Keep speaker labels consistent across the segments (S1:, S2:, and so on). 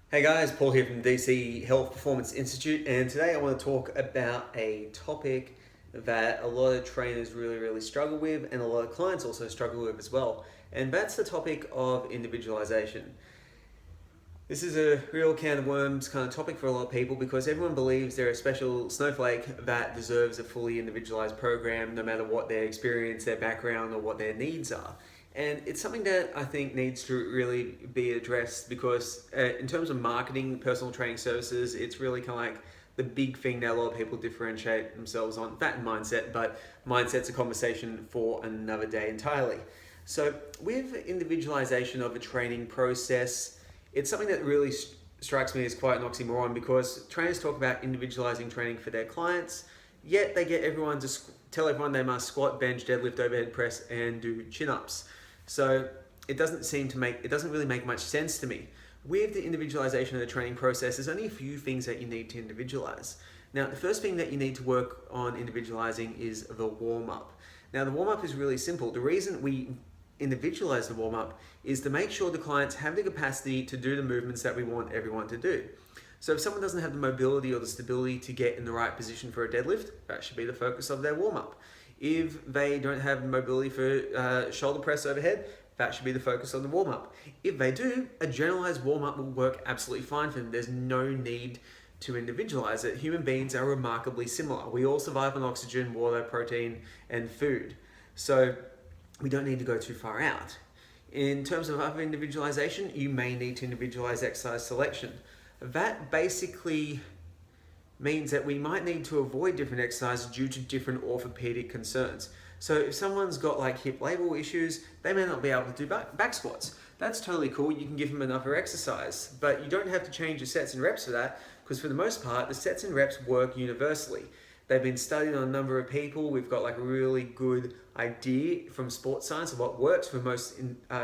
S1: Hey guys, Paul here from DC Health Performance Institute, and today I want to talk about a topic that a lot of trainers really struggle with, and a lot of clients also struggle with as well, and that's the topic of individualization. This is a real can of worms kind of topic for a lot of people because everyone believes they're a special snowflake that deserves a fully individualized program no matter what their experience, their background, or what their needs are. And it's something that I think needs to really be addressed because in terms of marketing personal training services, it's really kind of like the big thing that a lot of people differentiate themselves on, that and mindset, but mindset's a conversation for another day entirely. So with individualization of a training process, it's something that really strikes me as quite an oxymoron because trainers talk about individualizing training for their clients, yet they get everyone to tell everyone they must squat, bench, deadlift, overhead press, and do chin-ups. So it doesn't really make much sense to me. With the individualization of the training process, there's only a few things that you need to individualize. Now, the first thing that you need to work on individualizing is the warm-up. Now, the warm-up is really simple. The reason we individualize the warm-up is to make sure the clients have the capacity to do the movements that we want everyone to do. So if someone doesn't have the mobility or the stability to get in the right position for a deadlift, that should be the focus of their warm-up. If they don't have mobility for shoulder press overhead, that should be the focus on the warm-up. If they do, a generalized warm-up will work absolutely fine for them. There's no need to individualize it. Human beings are remarkably similar. We all survive on oxygen, water, protein, and food. So we don't need to go too far out. In terms of other individualization, you may need to individualize exercise selection. That basically means that we might need to avoid different exercises due to different orthopedic concerns. So if someone's got like hip labral issues, they may not be able to do back squats. That's totally cool. You can give them another exercise, but you don't have to change your sets and reps for that because for the most part, the sets and reps work universally. They've been studied on a number of people. We've got like a really good idea from sports science of what works for most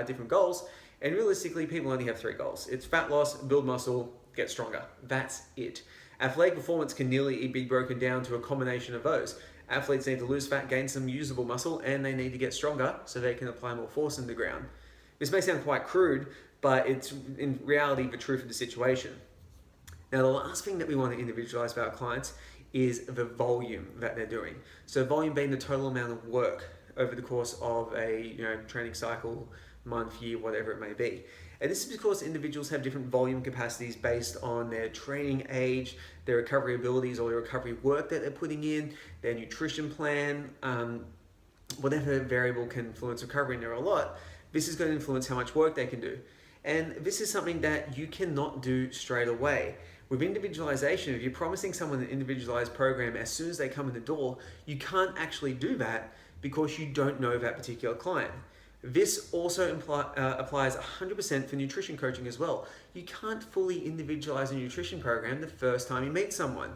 S1: different goals. And realistically, people only have 3 goals. It's fat loss, build muscle, get stronger. That's it. Athletic performance can nearly be broken down to a combination of those. Athletes need to lose fat, gain some usable muscle, and they need to get stronger so they can apply more force in the ground. This may sound quite crude, but it's in reality the truth of the situation. Now, the last thing that we want to individualize about our clients is the volume that they're doing. So volume being the total amount of work over the course of a training cycle, month, year, whatever it may be. And this is because individuals have different volume capacities based on their training age, their recovery abilities or their recovery work that they're putting in, their nutrition plan, whatever variable can influence recovery, and there are a lot. This is going to influence how much work they can do. And this is something that you cannot do straight away. With individualization, if you're promising someone an individualized program as soon as they come in the door, you can't actually do that because you don't know that particular client. This also applies 100% for nutrition coaching as well. You can't fully individualize a nutrition program the first time you meet someone.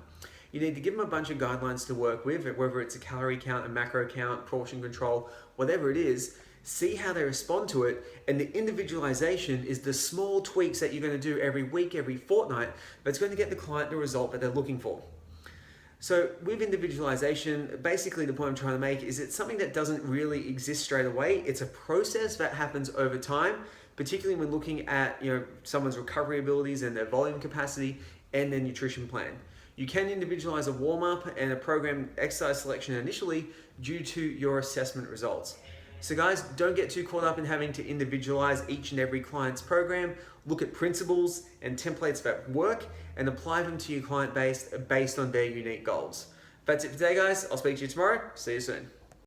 S1: You need to give them a bunch of guidelines to work with, whether it's a calorie count, a macro count, portion control, whatever it is. See how they respond to it, and the individualization is the small tweaks that you're going to do every week, every fortnight, that's going to get the client the result that they're looking for. So with individualization, basically the point I'm trying to make is it's something that doesn't really exist straight away. It's a process that happens over time, particularly when looking at someone's recovery abilities and their volume capacity and their nutrition plan. You can individualize a warm-up and a program exercise selection initially due to your assessment results. So guys, don't get too caught up in having to individualize each and every client's program. Look at principles and templates that work and apply them to your client base based on their unique goals. That's it for today, guys. I'll speak to you tomorrow. See you soon.